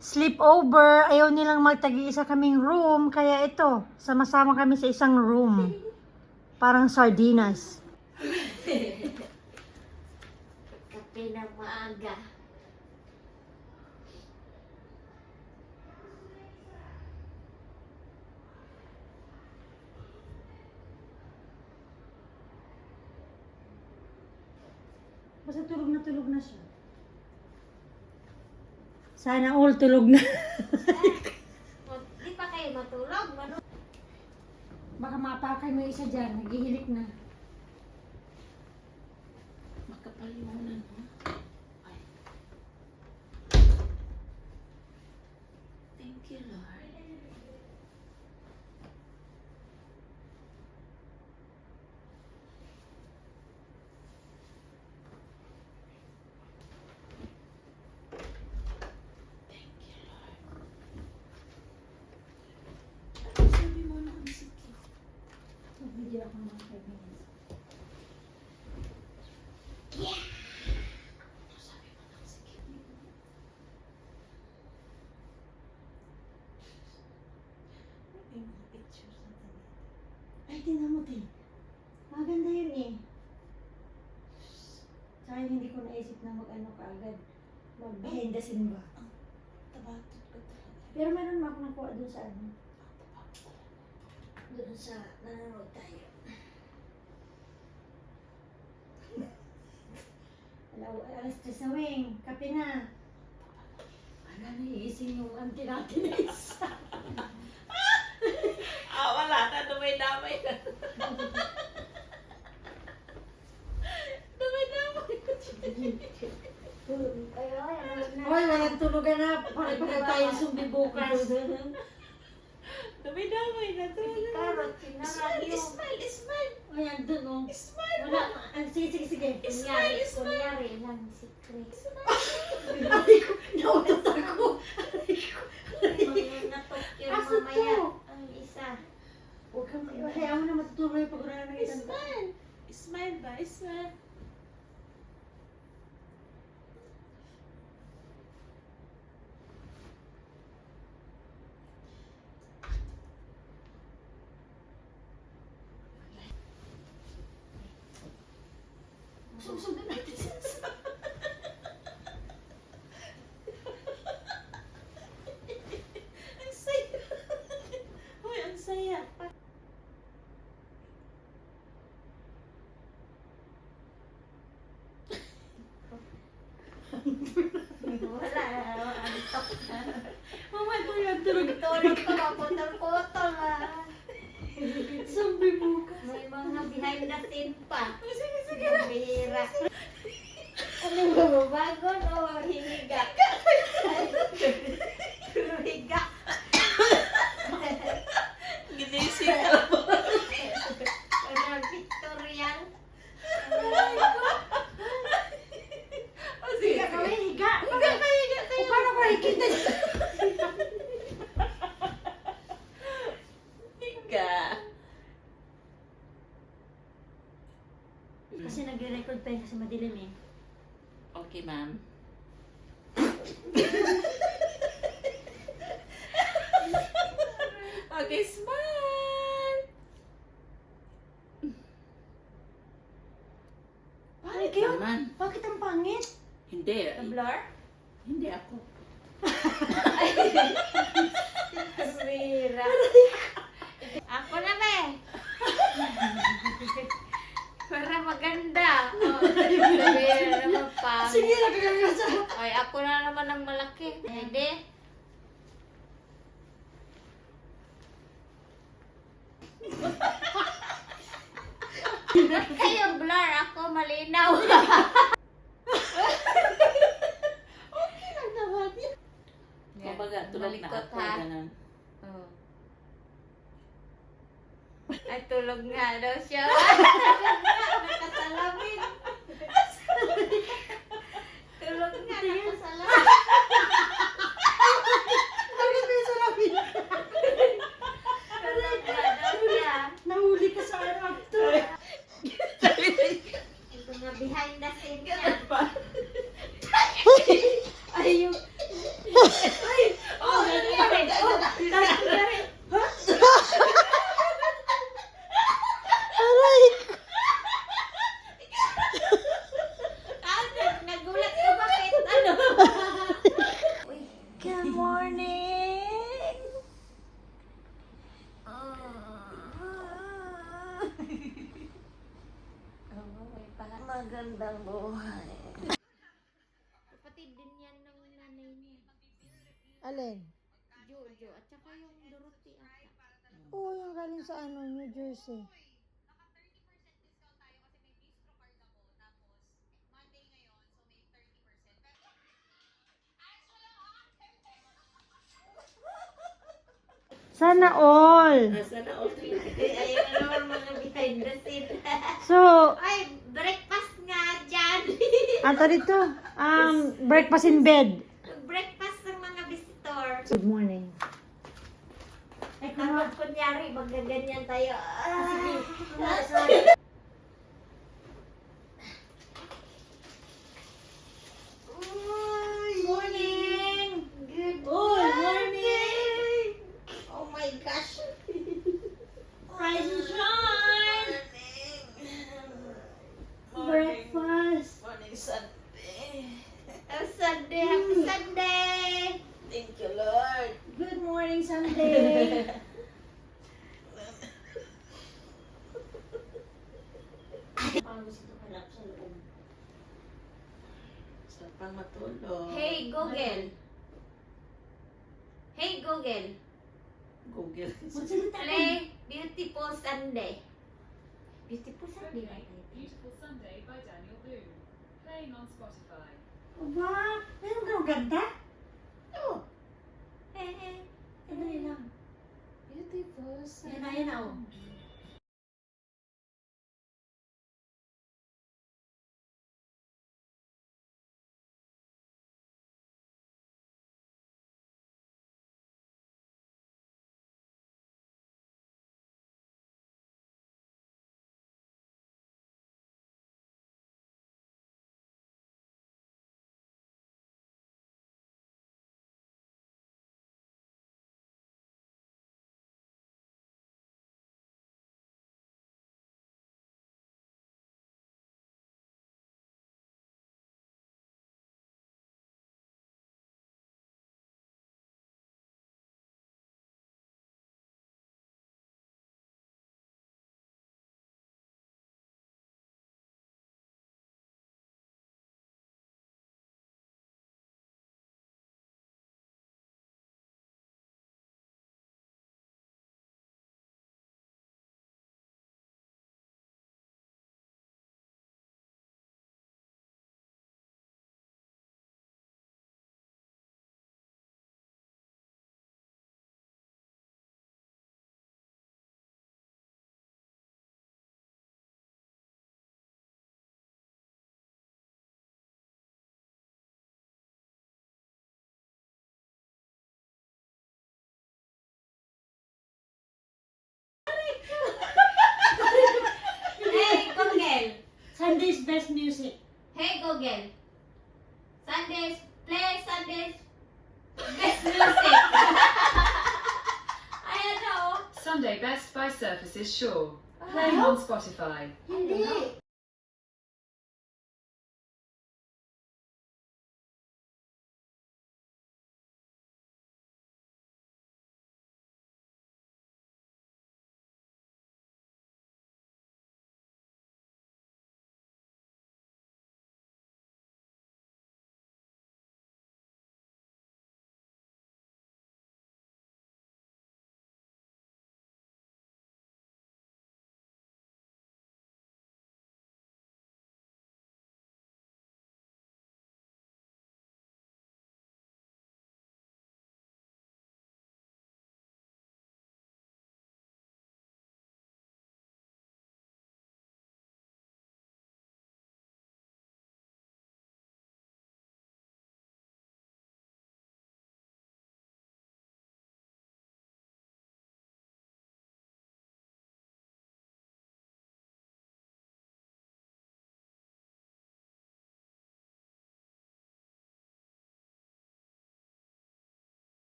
sleepover. Ayaw nilang magtagi-isa kaming room. Kaya ito, sama-sama kami sa isang room. Parang sardinas. Kape na maaga. Basta tulog na siya. Sana all tulog na. Di pa kayo matulog? Baka mapakay mo isa dyan. Naghihilik na. Makapalimunan mo. Ay. Thank you, Lord. Sabi mo na ang sikip. Video ako ng 5 minutes. Sabi mo na ang sikip. May mga pictures na tayo. Ay, tingnan mo, Tin. Maganda yun eh. Sayang hindi ko naisip na mag-ano kaagad. Mag-behind the scene ba? Tabatot ko talaga. Pero meron mo ako nakuha dun sa ano. Tabatot talaga. Doon sa nanonood tayo. Alas 3 na, Weng. Kape na. Wala na, iising yung auntie natin na isa. Wala na. Dumay-damay na. Dumay-damay ko. Hoy, walang tulugan na. Pare-pare tayo sumbi bukas. Dumay-damay na. Karot, sinarad Smile, yung... smile. Ay, andun oh. Smile. Wala. Sige, sige. Kunyari, kunyari lang, secret. Aray ko, nautot ako. Natok yun Aso mamaya. to? Ang isa. Huwag kang, hayaan mo na matutuloy pag wala na isang Smile. Smile ba? Smile. Susunod natin siya. Ang saya. Uy, ang saya. Wala, antok na. Mama, ito yung tulog. Tulog ko, maputol-putol ah. Sumbi bukas. May mga behind the scene pa. Sige, sige. Ang bihira. Ano ba, bagon o hiniga? Higa. Ginising ka po. Ano, Victorian? O, sige, Higa kami, sige. higa. Higa kayo, higa O, kayo. paano ko nakikita niya? Higa. Kasi nag-record pa yun kasi madilim eh. Okay, ma'am. Okay, smile. Bakit yun? Naman. Bakit ang pangit? Hindi. Blur? Hindi ako. Bihira. Ako na ba eh? Para maganda. Oh, bihira naman pa. Sige, nagkakaroon sa... Ay, ako na naman ang malaki. Hindi. Ba't kayo blur? Ako malinaw. Okay lang naman yan. Kumbaga, tulog na Malikot, ako. ha? Ganun. Oh. Ay, tulog nga daw siya. Nakasalamin. Tulog nga, nakasalamin. Bakit may salamin? Tulog nga daw siya. Nahuli ka sa actor. Ito nga behind the scene niya. Ganun pa. Ay, yung Oh, nangyari. Oh, nangyari. Aray! Nagulat ka bakit? Ano? Uy, Good morning! magandang buhay. Kapatid din yan ng nanay niya. Alin? Jojo, at saka yung Dorothy ata. Oo, yung galing sa ano, New Jersey. Sana all! Nasa na all. Ayun na naman mga behind the scene. So, Ay, breakfast nga dyan. ato dito, breakfast in bed. Breakfast ng mga visitor. Good morning. Ay, kapag kunyari, magaganyan tayo. Morning! Good morning! Oh my gosh! Rise and shine! Breakfast! Morning Sunday. Sunday! Happy Sunday! Thank you, Lord. Good morning, Sunday. Paano gusto kalap sa loob? Sa pang matulog. Hey Google! Hey Google! Google. Play Beautiful Sunday. Beautiful Sunday, right? Beautiful Sunday by Daniel Boone. Playing on Spotify. Wow, meron kang ganda? Oh! Ano yun lang? Beautiful Yan na, oh. Hey Google! Sunday's best music. Hey Google! Sundays, play Sundays best music! Ayan na, oh. Sunday Best by Surfaces Shaw. Ah. Playing on Spotify. Hindi.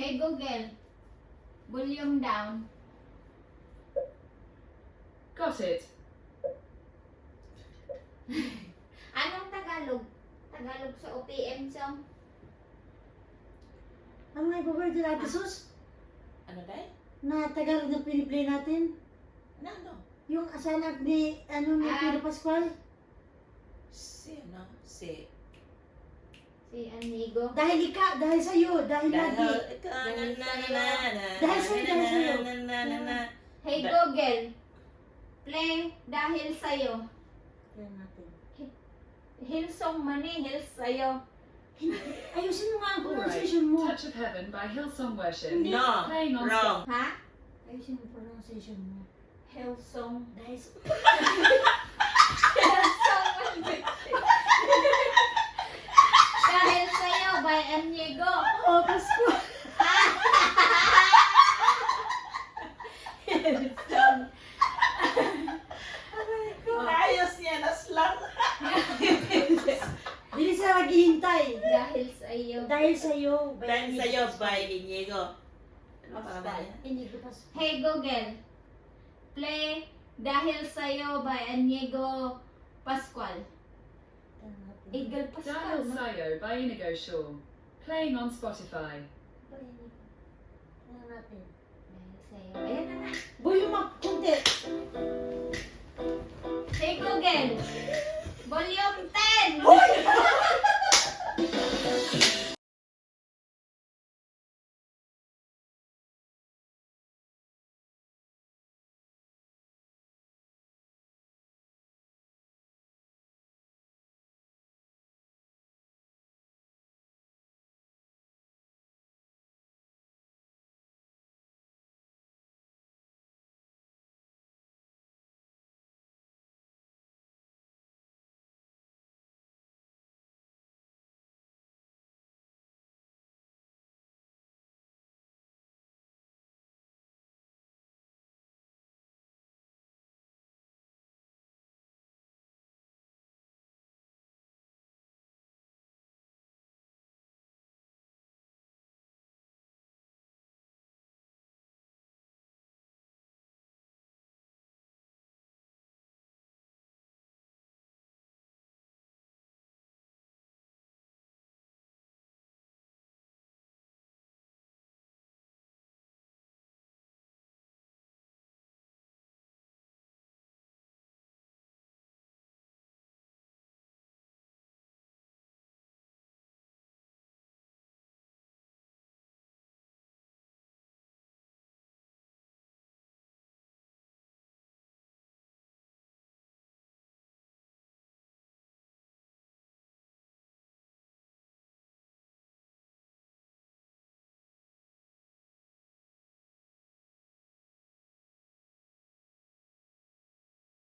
Hey Google, volume down. Got it. Anong Tagalog? Tagalog sa OPM song? Ano nga ipapalit natin, sus? Ano dahil? Na Tagalog na piniplay natin? Ano? Yung asanak ni, ni Pedro Pascual? Si ano? Si... Si Anigo. Dahil dahil sa'yo, dahil lagi. Dahil Dahil sa'yo. Hey Google, play Dahil Sa'yo. Kaya natin. Hillsong Mani, Hills Sa'yo. Ayusin mo nga ang Alright. pronunciation mo. Touch of Heaven by Hillsong Worship. No, Playing on wrong. Ha? Ayusin mo ang pronunciation mo. Hillsong. Dahil sa... Hillsong Mani. Dahil Sa'yo by Anigo. Oh, Pascual. Hillsong. Ayos niya na slang. Hindi sila naghihintay. Dahil Sa'yo. Dahil sa'yo. Dahil sa'yo by Inigo. Ano pa naman yan? Inigo Pascual. Hey Google, play Dahil Sa'yo by Anigo Pascual. Eagle Pascual. Dahil Sayo by Inigo Shaw. Playing on Spotify. Ano natin? Dahil Sa'yo. Ayan na nga. Volume up, kunti. Hey Google, volume 10!